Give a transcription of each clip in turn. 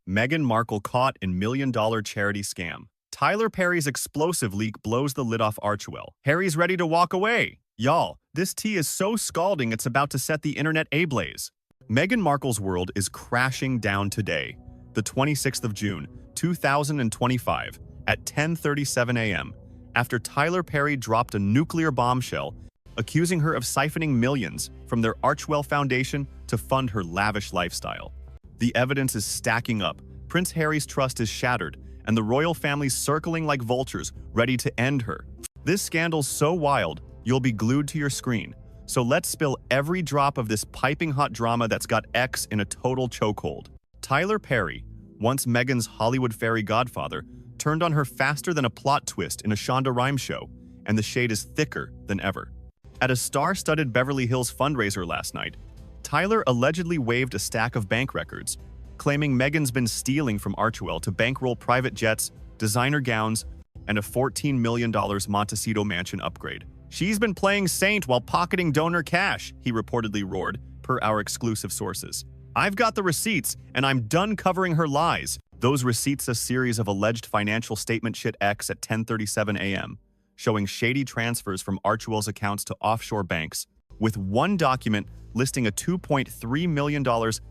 Meghan Markle caught in million-dollar charity scam. Tyler Perry's explosive leak blows the lid off Archewell. Harry's ready to walk away. Y'all, this tea is so scalding it's about to set the internet ablaze. Meghan Markle's world is crashing down today, the 26th of June, 2025, at 10:37 a.m., after Tyler Perry dropped a nuclear bombshell accusing her of siphoning millions from their Archewell Foundation to fund her lavish lifestyle. The evidence is stacking up, Prince Harry's trust is shattered, and the royal family's circling like vultures, ready to end her. This scandal's so wild, you'll be glued to your screen. So let's spill every drop of this piping hot drama that's got X in a total chokehold. Tyler Perry, once Meghan's Hollywood fairy godfather, turned on her faster than a plot twist in a Shonda Rhimes show, and the shade is thicker than ever. At a star-studded Beverly Hills fundraiser last night, Tyler allegedly waved a stack of bank records, claiming Meghan's been stealing from Archewell to bankroll private jets, designer gowns, and a $14 million Montecito mansion upgrade. She's been playing saint while pocketing donor cash, he reportedly roared, per our exclusive sources. I've got the receipts, and I'm done covering her lies. Those receipts a series of alleged financial statement shit X at 10:37 a.m., showing shady transfers from Archewell's accounts to offshore banks, with one document listing a $2.3 million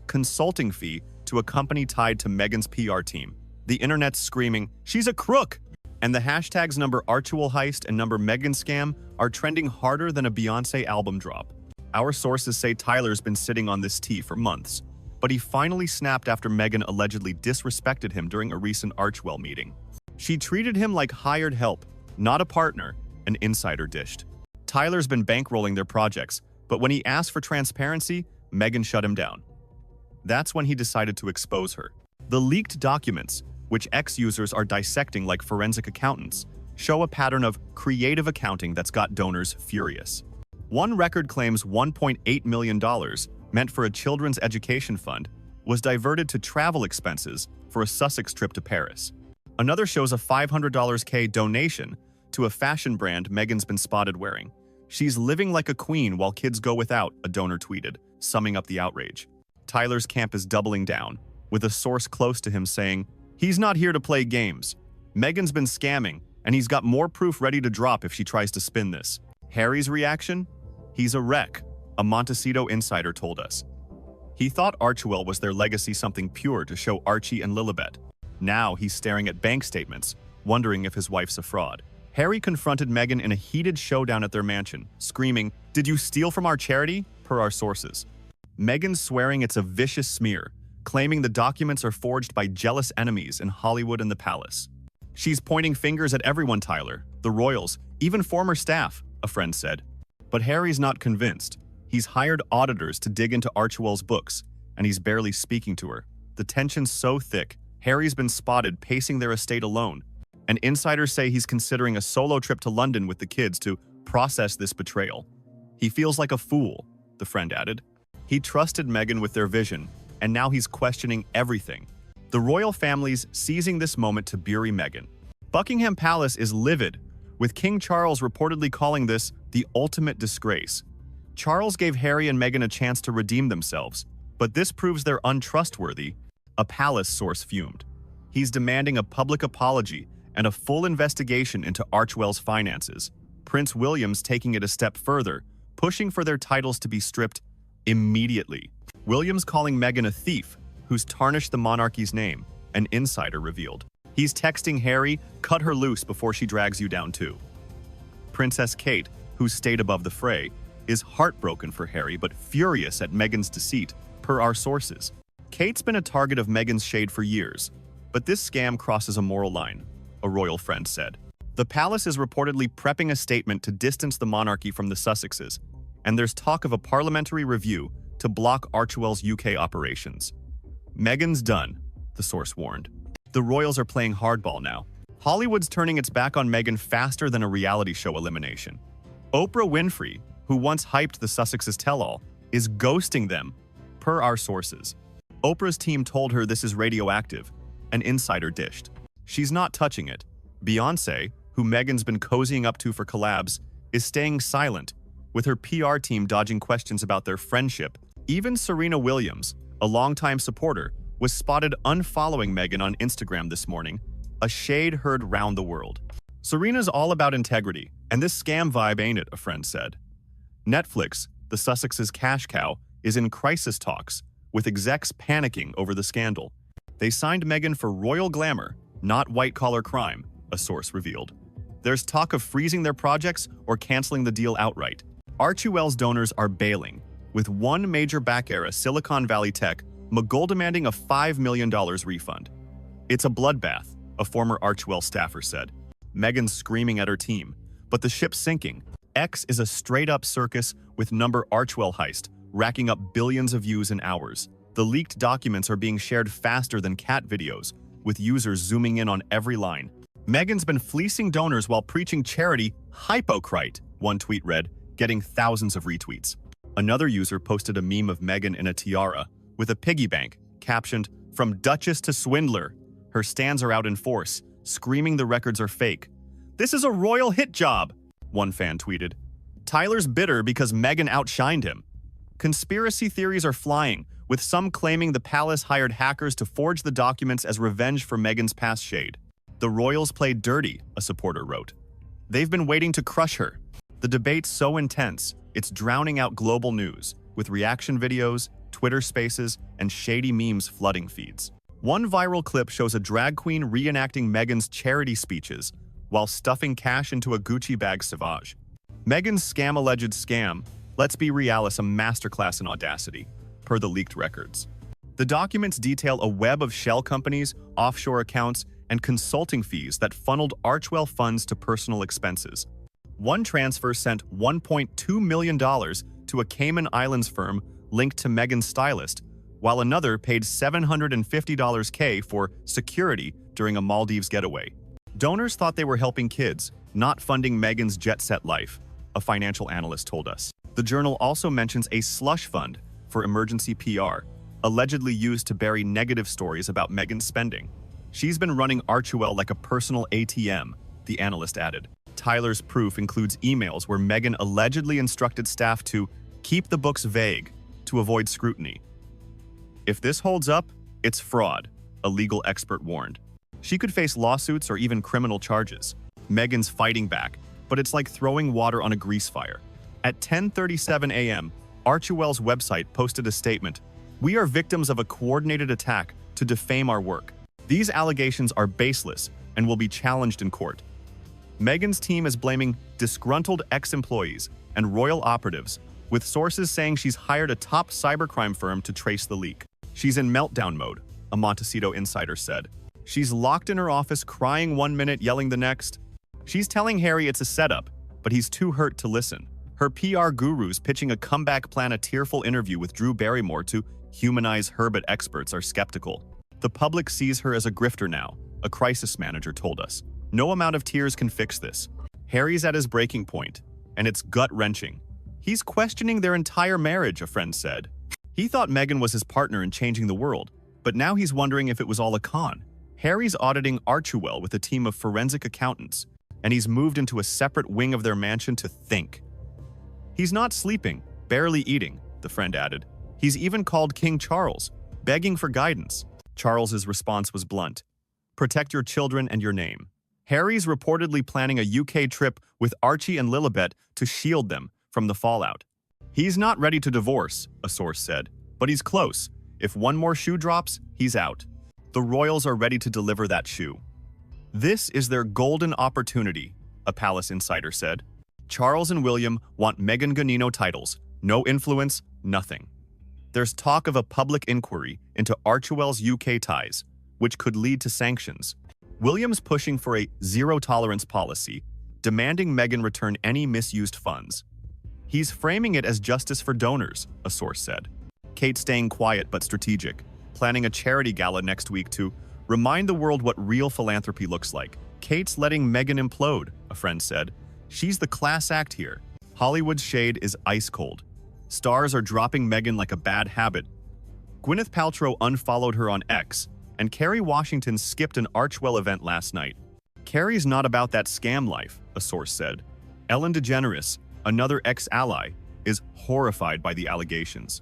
consulting fee to a company tied to Meghan's PR team. The internet's screaming, "She's a crook!" And the hashtags number Archewell heist and number Meghan scam are trending harder than a Beyoncé album drop. Our sources say Tyler's been sitting on this tea for months, but he finally snapped after Meghan allegedly disrespected him during a recent Archewell meeting. She treated him like hired help, not a partner, an insider dished. Tyler's been bankrolling their projects, but when he asked for transparency, Meghan shut him down. That's when he decided to expose her. The leaked documents, which ex-users are dissecting like forensic accountants, show a pattern of creative accounting that's got donors furious. One record claims $1.8 million, meant for a children's education fund, was diverted to travel expenses for a Sussex trip to Paris. Another shows a $500K donation to a fashion brand Meghan's been spotted wearing. She's living like a queen while kids go without, a donor tweeted, summing up the outrage. Tyler's camp is doubling down, with a source close to him saying, "He's not here to play games. Meghan's been scamming, and he's got more proof ready to drop if she tries to spin this." Harry's reaction? "He's a wreck," a Montecito insider told us. He thought Archewell was their legacy something pure to show Archie and Lilibet. Now he's staring at bank statements, wondering if his wife's a fraud. Harry confronted Meghan in a heated showdown at their mansion, screaming, "Did you steal from our charity?" per our sources. Meghan's swearing it's a vicious smear, claiming the documents are forged by jealous enemies in Hollywood and the palace. "She's pointing fingers at everyone, Tyler, the royals, even former staff," a friend said. But Harry's not convinced. He's hired auditors to dig into Archewell's books, and he's barely speaking to her. The tension's so thick, Harry's been spotted pacing their estate alone, and insiders say he's considering a solo trip to London with the kids to process this betrayal. "He feels like a fool," the friend added. He trusted Meghan with their vision, and now he's questioning everything. The royal family's seizing this moment to bury Meghan. Buckingham Palace is livid, with King Charles reportedly calling this the ultimate disgrace. Charles gave Harry and Meghan a chance to redeem themselves, but this proves they're untrustworthy, a palace source fumed. He's demanding a public apology and a full investigation into Archewell's finances. Prince William's taking it a step further, pushing for their titles to be stripped immediately. William's calling Meghan a thief who's tarnished the monarchy's name, an insider revealed. He's texting Harry, "Cut her loose before she drags you down too." Princess Kate, who stayed above the fray, is heartbroken for Harry but furious at Meghan's deceit, per our sources. Kate's been a target of Meghan's shade for years, but this scam crosses a moral line, a royal friend said. The palace is reportedly prepping a statement to distance the monarchy from the Sussexes, and there's talk of a parliamentary review to block Archewell's UK operations. Meghan's done, the source warned. The royals are playing hardball now. Hollywood's turning its back on Meghan faster than a reality show elimination. Oprah Winfrey, who once hyped the Sussexes tell-all, is ghosting them, per our sources. Oprah's team told her this is radioactive, an insider dished. She's not touching it. Beyoncé, who Meghan's been cozying up to for collabs, is staying silent, with her PR team dodging questions about their friendship. Even Serena Williams, a longtime supporter, was spotted unfollowing Meghan on Instagram this morning, a shade heard round the world. Serena's all about integrity, and this scam vibe ain't it, a friend said. Netflix, the Sussex's cash cow, is in crisis talks, with execs panicking over the scandal. They signed Meghan for royal glamour, not white-collar crime, a source revealed. There's talk of freezing their projects or canceling the deal outright. Archewell's donors are bailing, with one major back era Silicon Valley tech mogul demanding a $5 million refund. It's a bloodbath, a former Archewell staffer said. Meghan's screaming at her team, but the ship's sinking. X is a straight-up circus with number Archewell heist, racking up billions of views in hours. The leaked documents are being shared faster than cat videos, with users zooming in on every line. Meghan's been fleecing donors while preaching charity hypocrite, one tweet read, getting thousands of retweets. Another user posted a meme of Meghan in a tiara, with a piggy bank, captioned, "From Duchess to Swindler." Her stands are out in force, screaming the records are fake. "This is a royal hit job," one fan tweeted. "Tyler's bitter because Meghan outshined him." Conspiracy theories are flying, with some claiming the palace hired hackers to forge the documents as revenge for Meghan's past shade. "The royals played dirty," a supporter wrote. "They've been waiting to crush her." The debate's so intense, it's drowning out global news, with reaction videos, Twitter spaces, and shady memes flooding feeds. One viral clip shows a drag queen reenacting Meghan's charity speeches while stuffing cash into a Gucci bag savage. Meghan's alleged scam, let's be realis, a masterclass in audacity, per the leaked records. The documents detail a web of shell companies, offshore accounts, and consulting fees that funneled Archewell funds to personal expenses. One transfer sent $1.2 million to a Cayman Islands firm linked to Meghan's stylist, while another paid $750K for security during a Maldives getaway. Donors thought they were helping kids, not funding Meghan's jet-set life, a financial analyst told us. The journal also mentions a slush fund for emergency PR, allegedly used to bury negative stories about Meghan's spending. "She's been running Archewell like a personal ATM," the analyst added. Tyler's proof includes emails where Meghan allegedly instructed staff to keep the books vague to avoid scrutiny. "If this holds up, it's fraud," a legal expert warned. She could face lawsuits or even criminal charges. Meghan's fighting back, but it's like throwing water on a grease fire. At 10:37 a.m., Archewell's website posted a statement, "We are victims of a coordinated attack to defame our work. These allegations are baseless and will be challenged in court." Meghan's team is blaming disgruntled ex-employees and royal operatives, with sources saying she's hired a top cybercrime firm to trace the leak. "She's in meltdown mode," a Montecito insider said. "She's locked in her office crying one minute, yelling the next. She's telling Harry it's a setup, but he's too hurt to listen." Her PR gurus pitching a comeback plan. A tearful interview with Drew Barrymore to humanize her, but experts are skeptical. "The public sees her as a grifter now," a crisis manager told us. "No amount of tears can fix this." Harry's at his breaking point, and it's gut-wrenching. "He's questioning their entire marriage," a friend said. He thought Meghan was his partner in changing the world, but now he's wondering if it was all a con. Harry's auditing Archewell with a team of forensic accountants, and he's moved into a separate wing of their mansion to think. "He's not sleeping, barely eating," the friend added. "He's even called King Charles, begging for guidance." Charles's response was blunt. "Protect your children and your name." Harry's reportedly planning a UK trip with Archie and Lilibet to shield them from the fallout. "He's not ready to divorce," a source said, "but he's close. If one more shoe drops, he's out." The royals are ready to deliver that shoe. "This is their golden opportunity," a palace insider said. Charles and William want Meghan Gonino titles, no influence, nothing. There's talk of a public inquiry into Archewell's UK ties, which could lead to sanctions. William's pushing for a zero-tolerance policy, demanding Meghan return any misused funds. He's framing it as justice for donors, a source said. Kate staying quiet but strategic, planning a charity gala next week to remind the world what real philanthropy looks like. Kate's letting Meghan implode, a friend said. She's the class act here. Hollywood's shade is ice cold. Stars are dropping Meghan like a bad habit. Gwyneth Paltrow unfollowed her on X, and Kerry Washington skipped an Archewell event last night. Kerry's not about that scam life, a source said. Ellen DeGeneres, another ex-ally, is horrified by the allegations.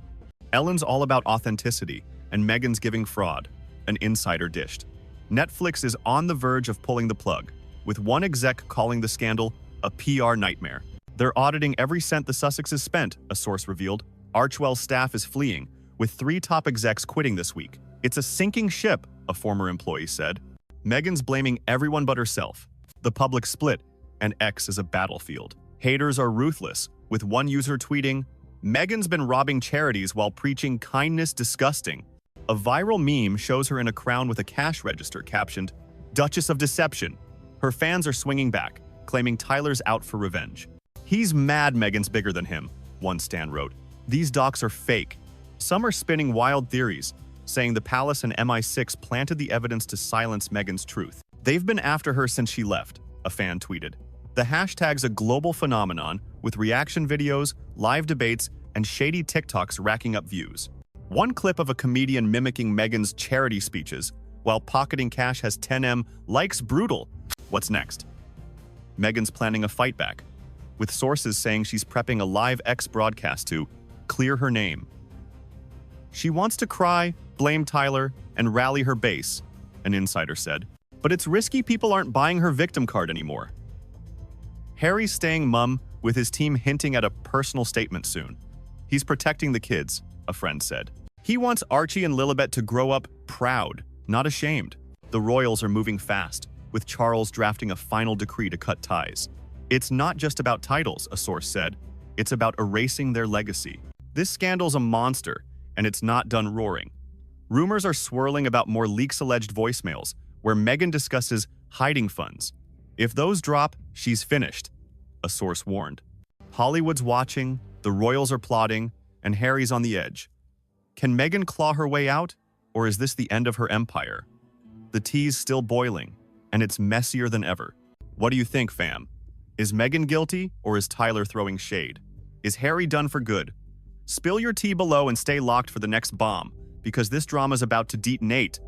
Ellen's all about authenticity, and Meghan's giving fraud, an insider dished. Netflix is on the verge of pulling the plug, with one exec calling the scandal a PR nightmare. They're auditing every cent the Sussexes spent, a source revealed. Archwell's staff is fleeing, with 3 top execs quitting this week. It's a sinking ship, a former employee said. Meghan's blaming everyone but herself. The public split, and X is a battlefield. Haters are ruthless, with one user tweeting, "Meghan's been robbing charities while preaching kindness disgusting." A viral meme shows her in a crown with a cash register captioned, "Duchess of Deception." Her fans are swinging back, claiming Tyler's out for revenge. "He's mad Meghan's bigger than him," one stan wrote. "These docs are fake." Some are spinning wild theories, saying the palace and MI6 planted the evidence to silence Meghan's truth. "They've been after her since she left," a fan tweeted. The hashtag's a global phenomenon, with reaction videos, live debates, and shady TikToks racking up views. One clip of a comedian mimicking Meghan's charity speeches while pocketing cash has 10M likes brutal. What's next? Meghan's planning a fight back, with sources saying she's prepping a live X broadcast to clear her name. She wants to cry, blame Tyler, and rally her base, an insider said. But it's risky people aren't buying her victim card anymore. Harry's staying mum, with his team hinting at a personal statement soon. He's protecting the kids, a friend said. He wants Archie and Lilibet to grow up proud, not ashamed. The royals are moving fast, with Charles drafting a final decree to cut ties. It's not just about titles, a source said. It's about erasing their legacy. This scandal's a monster, and it's not done roaring. Rumors are swirling about more leaks-alleged voicemails, where Meghan discusses hiding funds. If those drop, she's finished, a source warned. Hollywood's watching, the royals are plotting, and Harry's on the edge. Can Meghan claw her way out, or is this the end of her empire? The tea's still boiling, and it's messier than ever. What do you think, fam? Is Meghan guilty, or is Tyler throwing shade? Is Harry done for good? Spill your tea below and stay locked for the next bomb, because this drama's about to detonate.